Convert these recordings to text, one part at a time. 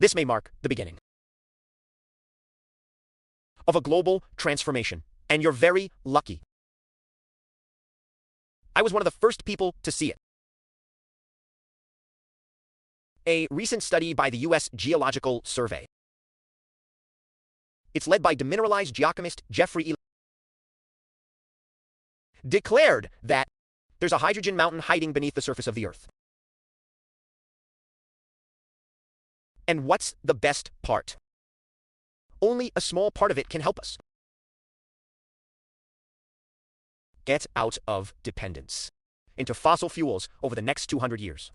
This may mark the beginning of a global transformation, and you're very lucky. I was one of the first people to see it. A recent study by the U.S. Geological Survey. It's led by demineralized geochemist Jeffrey E. declared that there's a hydrogen mountain hiding beneath the surface of the Earth. And what's the best part? Only a small part of it can help us get out of dependence into fossil fuels over the next 200 years.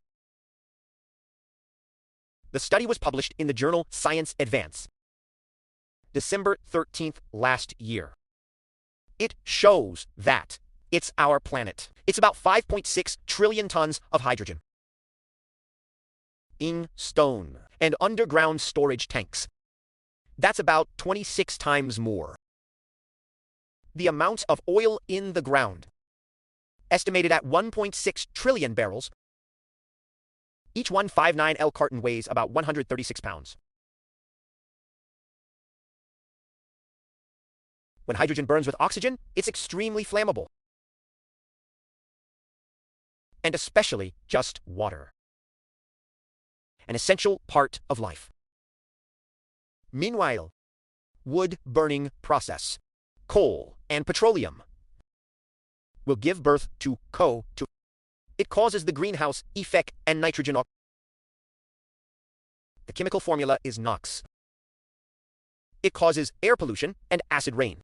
The study was published in the journal Science Advance, December 13th last year. It shows that it's our planet. It's about 5.6 trillion tons of hydrogen in stone and underground storage tanks. That's about 26 times more. The amount of oil in the ground, estimated at 1.6 trillion barrels. Each 159L carton weighs about 136 pounds. When hydrogen burns with oxygen, it's extremely flammable. And especially just water. An essential part of life. Meanwhile, wood-burning process, coal and petroleum, will give birth to CO2. It causes the greenhouse effect and nitrogen oxide. The chemical formula is NOx. It causes air pollution and acid rain.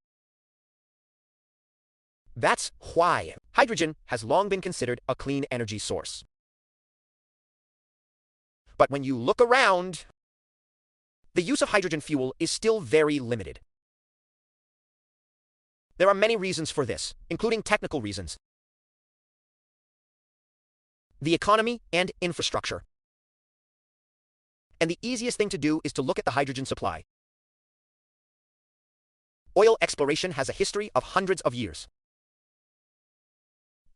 That's why hydrogen has long been considered a clean energy source. But when you look around, the use of hydrogen fuel is still very limited. There are many reasons for this, including technical reasons, the economy and infrastructure. And the easiest thing to do is to look at the hydrogen supply. Oil exploration has a history of hundreds of years.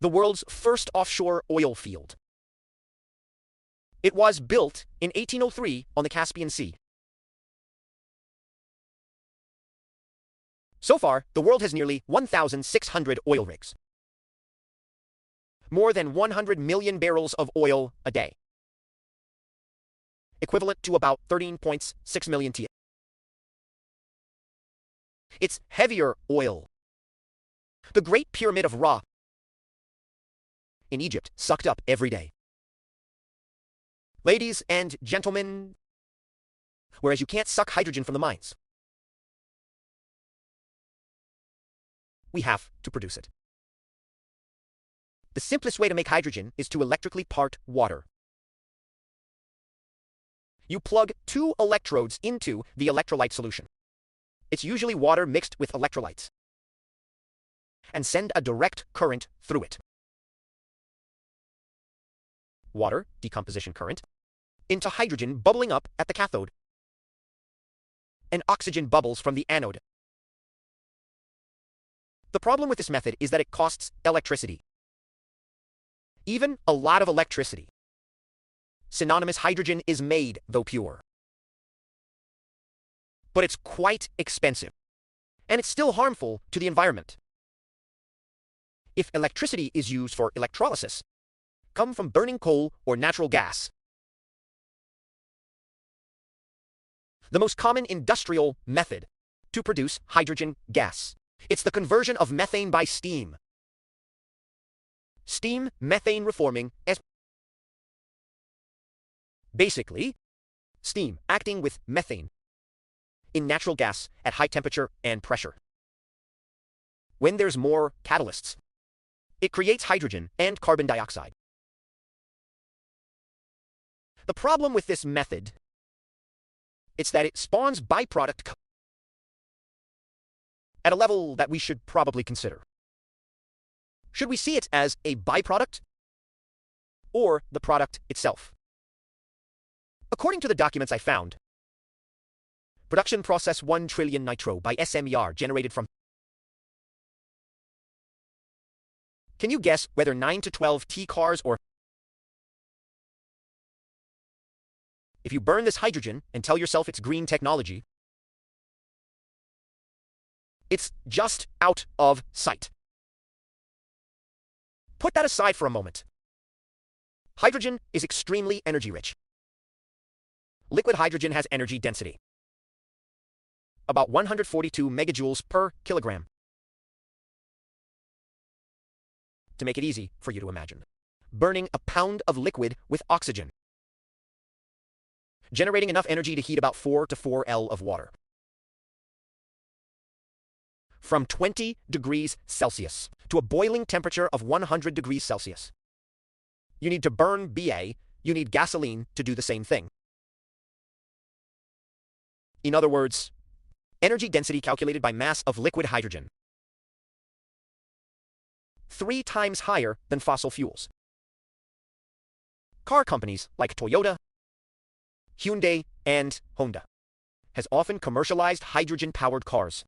The world's first offshore oil field. It was built in 1803 on the Caspian Sea. So far, the world has nearly 1,600 oil rigs. More than 100 million barrels of oil a day, equivalent to about 13.6 million t. It's heavier oil. The Great Pyramid of Ra in Egypt sucked up every day. Ladies and gentlemen, whereas you can't suck hydrogen from the mines, we have to produce it. The simplest way to make hydrogen is to electrically part water. You plug 2 electrodes into the electrolyte solution. It's usually water mixed with electrolytes, and send a direct current through it. Water, decomposition current, into hydrogen bubbling up at the cathode, and oxygen bubbles from the anode. The problem with this method is that it costs electricity. Even a lot of electricity. Synonymous hydrogen is made, though pure. But it's quite expensive, and it's still harmful to the environment. If electricity is used for electrolysis, come from burning coal or natural gas. The most common industrial method to produce hydrogen gas. It's the conversion of methane by steam. Steam methane reforming as basically steam acting with methane in natural gas at high temperature and pressure. When there's more catalysts, it creates hydrogen and carbon dioxide. The problem with this method is that it spawns byproduct at a level that we should probably consider. Should we see it as a byproduct or the product itself? According to the documents I found, production process 1 trillion nitro by SMER generated from. Can you guess whether 9 to 12 T cars or If you burn this hydrogen and tell yourself it's green technology, it's just out of sight. Put that aside for a moment. Hydrogen is extremely energy-rich. Liquid hydrogen has energy density, about 142 megajoules per kilogram. To make it easy for you to imagine, burning a pound of liquid with oxygen, generating enough energy to heat about 4 to 4L of water. From 20 degrees Celsius to a boiling temperature of 100 degrees Celsius. You need to burn BA, you need gasoline to do the same thing. In other words, energy density calculated by mass of liquid hydrogen. 3 times higher than fossil fuels. Car companies like Toyota, Hyundai, and Honda has often commercialized hydrogen-powered cars.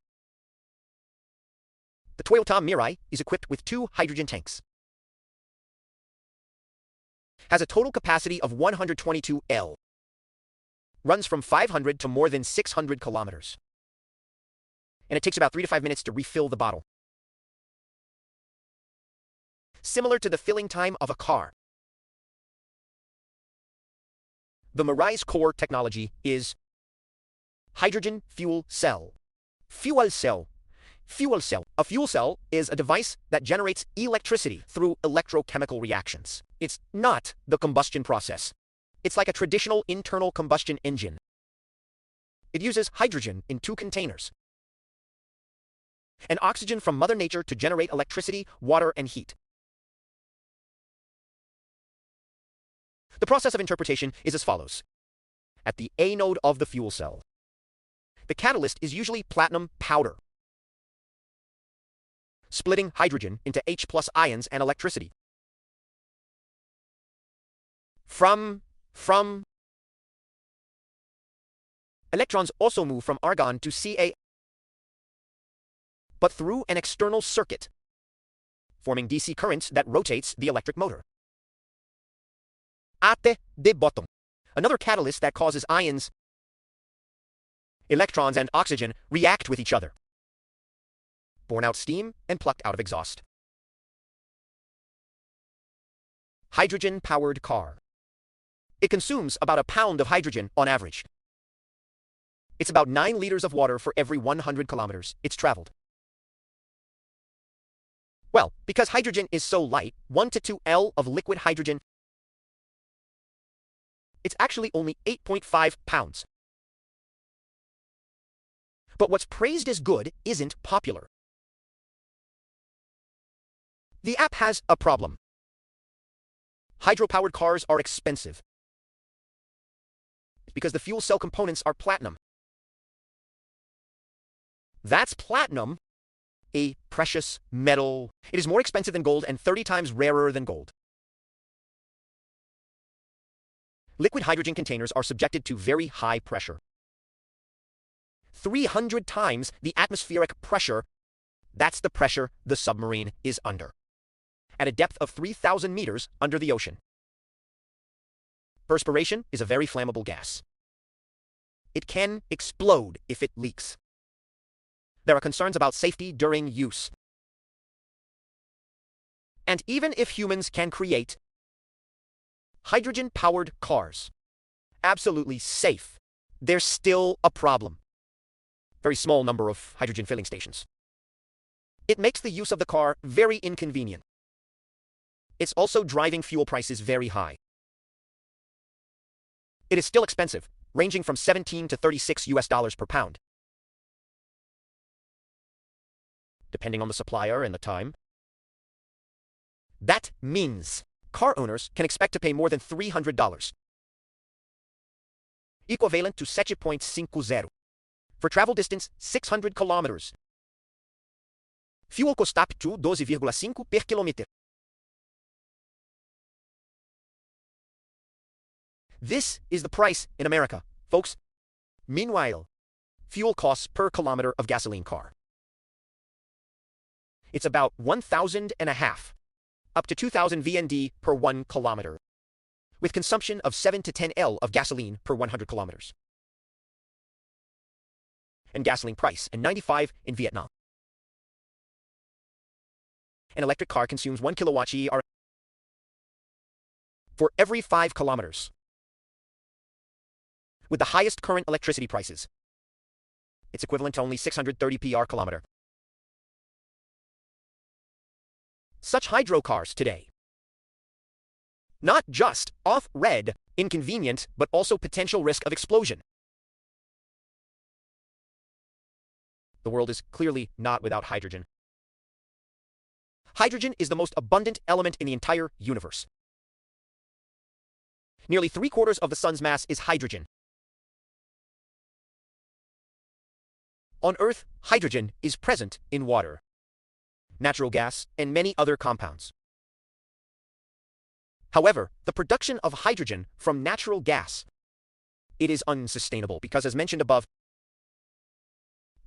The Toyota Mirai is equipped with 2 hydrogen tanks. Has a total capacity of 122 L. Runs from 500 to more than 600 kilometers. And it takes about 3 to 5 minutes to refill the bottle. Similar to the filling time of a car. The Mirai's core technology is hydrogen fuel cell. Fuel cell. Fuel cell. A fuel cell is a device that generates electricity through electrochemical reactions. It's not the combustion process. It's like a traditional internal combustion engine. It uses hydrogen in 2 containers, and oxygen from Mother Nature to generate electricity, water, and heat. The process of interpretation is as follows. At the anode of the fuel cell, the catalyst is usually platinum powder, splitting hydrogen into H+ ions and electricity. From electrons also move from argon to Ca, but through an external circuit, forming DC currents that rotates the electric motor. Ate de bottom. Another catalyst that causes ions, electrons, and oxygen react with each other. Born out steam and plucked out of exhaust. Hydrogen-powered car. It consumes about a pound of hydrogen on average. It's about 9 liters of water for every 100 kilometers it's traveled. Well, because hydrogen is so light, 1 to 2 L of liquid hydrogen, it's actually only 8.5 pounds. But what's praised as good isn't popular. The app has a problem. Hydro-powered cars are expensive. It's because the fuel cell components are platinum. That's platinum, a precious metal. It is more expensive than gold and 30 times rarer than gold. Liquid hydrogen containers are subjected to very high pressure. 300 times the atmospheric pressure. That's the pressure the submarine is under, at a depth of 3,000 meters under the ocean. Perspiration is a very flammable gas. It can explode if it leaks. There are concerns about safety during use. And even if humans can create hydrogen-powered cars, absolutely safe, there's still a problem. Very small number of hydrogen filling stations. It makes the use of the car very inconvenient. It's also driving fuel prices very high. It is still expensive, ranging from $17 to $36 per pound. Depending on the supplier and the time. That means car owners can expect to pay more than $300. Equivalent to 7.50. For travel distance 600 kilometers. Fuel cost up to 12,5 per kilometer. This is the price in America, folks. Meanwhile, fuel costs per kilometer of gasoline car. It's about 1,500, up to 2,000 VND per 1 kilometer. with consumption of 7 to 10 L of gasoline per 100 kilometers. And gasoline price, and 95 in Vietnam. An electric car consumes 1 kilowatt-hour for every 5 kilometers. With the highest current electricity prices, it's equivalent to only 630 per kilometer. Such hydro cars today, not just off-red, inconvenient, but also potential risk of explosion. The world is clearly not without hydrogen. Hydrogen is the most abundant element in the entire universe. Nearly 3/4 of the sun's mass is hydrogen. On Earth, hydrogen is present in water, natural gas, and many other compounds. However, the production of hydrogen from natural gas, it is unsustainable because, as mentioned above,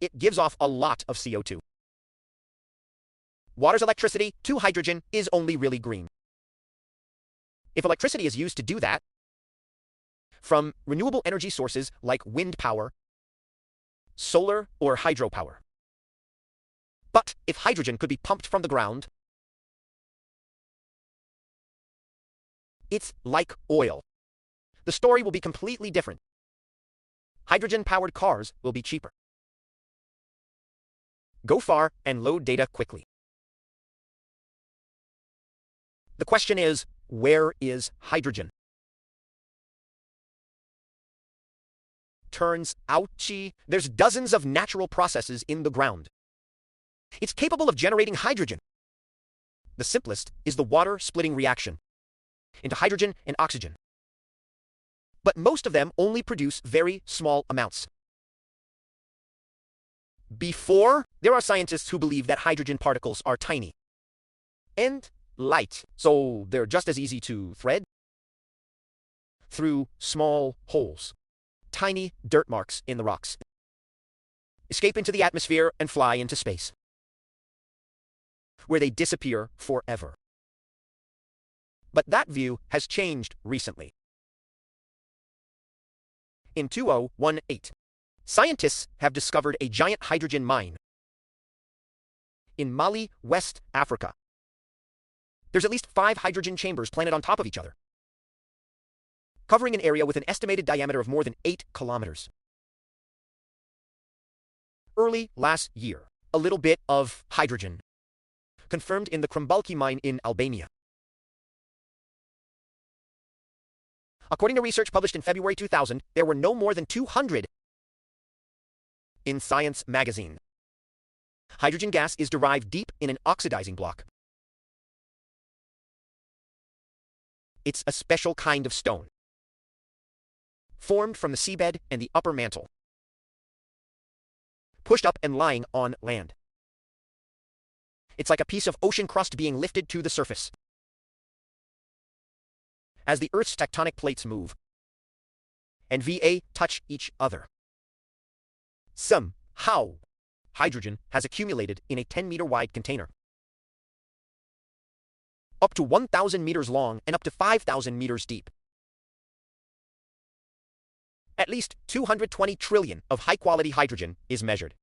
it gives off a lot of CO2. Water's electricity to hydrogen is only really green. If electricity is used to do that, from renewable energy sources like wind power, solar, or hydropower. But if hydrogen could be pumped from the ground, it's like oil. The story will be completely different. Hydrogen-powered cars will be cheaper. Go far and load data quickly. The question is, where is hydrogen? Turns out, there's dozens of natural processes in the ground. It's capable of generating hydrogen. The simplest is the water-splitting reaction into hydrogen and oxygen. But most of them only produce very small amounts. There are scientists who believe that hydrogen particles are tiny and light, so they're just as easy to thread through small holes, tiny dirt marks in the rocks, escape into the atmosphere and fly into space, where they disappear forever. But that view has changed recently. In 2018, scientists have discovered a giant hydrogen mine in Mali, West Africa. There's at least 5 hydrogen chambers planted on top of each other, covering an area with an estimated diameter of more than 8 kilometers. Early last year, a little bit of hydrogen confirmed in the Krumbalki mine in Albania. According to research published in February 2000, there were no more than 200 in Science magazine. Hydrogen gas is derived deep in an oxidizing block. It's a special kind of stone, formed from the seabed and the upper mantle, pushed up and lying on land. It's like a piece of ocean crust being lifted to the surface. As the Earth's tectonic plates move and touch each other, somehow hydrogen has accumulated in a 10-meter wide container, up to 1,000 meters long and up to 5,000 meters deep. At least 220 trillion of high-quality hydrogen is measured,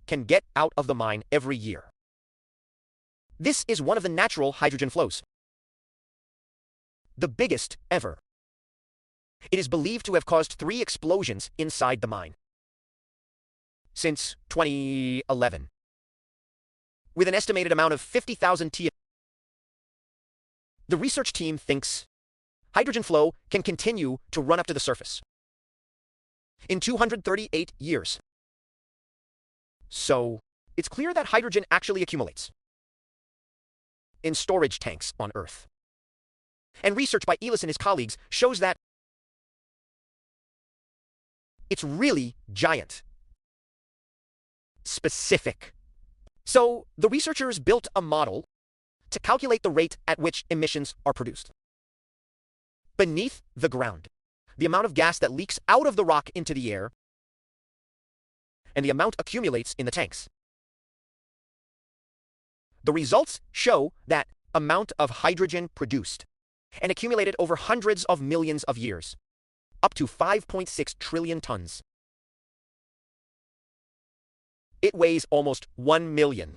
can get out of the mine every year. This is one of the natural hydrogen flows, the biggest ever. It is believed to have caused 3 explosions inside the mine since 2011, with an estimated amount of 50,000 tons. The research team thinks hydrogen flow can continue to run up to the surface in 238 years. So, it's clear that hydrogen actually accumulates in storage tanks on Earth. And research by Elis and his colleagues shows that it's really giant, specific. So, the researchers built a model to calculate the rate at which emissions are produced beneath the ground, the amount of gas that leaks out of the rock into the air, and the amount accumulates in the tanks. The results show that amount of hydrogen produced and accumulated over hundreds of millions of years, up to 5.6 trillion tons. It weighs almost 1 million.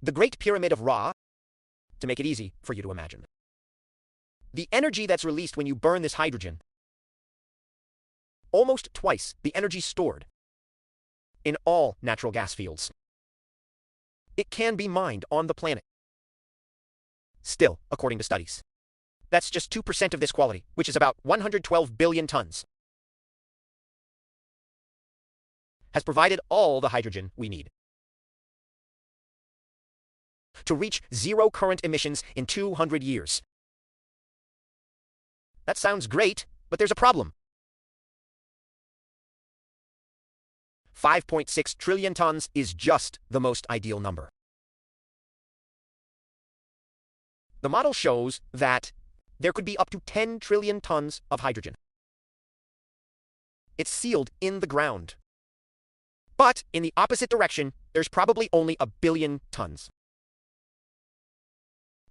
The Great Pyramid of Ra, to make it easy for you to imagine. The energy that's released when you burn this hydrogen, almost twice the energy stored in all natural gas fields. It can be mined on the planet. Still, according to studies, that's just 2% of this quality, which is about 112 billion tons, has provided all the hydrogen we need to reach zero current emissions in 200 years. That sounds great, but there's a problem. 5.6 trillion tons is just the most ideal number. The model shows that there could be up to 10 trillion tons of hydrogen. It's sealed in the ground. But in the opposite direction, there's probably only 1 billion tons.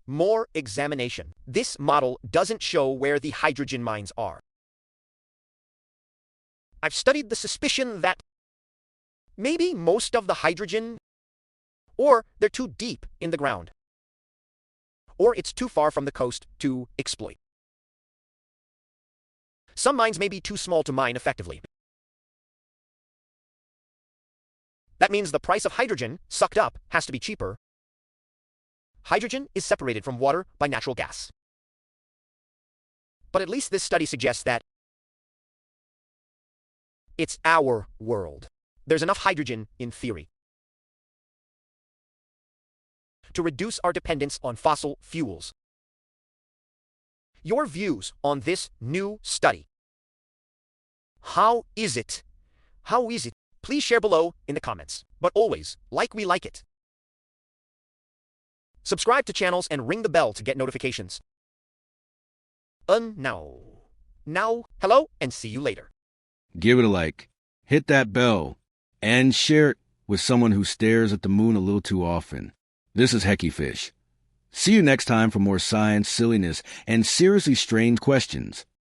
More examination. This model doesn't show where the hydrogen mines are. I've studied the suspicion that maybe most of the hydrogen, or they're too deep in the ground, or it's too far from the coast to exploit. Some mines may be too small to mine effectively. That means the price of hydrogen sucked up has to be cheaper. Hydrogen is separated from water by natural gas. But at least this study suggests that it's our world. There's enough hydrogen in theory to reduce our dependence on fossil fuels. Your views on this new study. How is it? How is it? Please share below in the comments. But always, like we like it. Subscribe to channels and ring the bell to get notifications. Now, hello, and see you later. Give it a like, hit that bell, and share it with someone who stares at the moon a little too often. This is Hecky Fish. See you next time for more science, silliness, and seriously strange questions.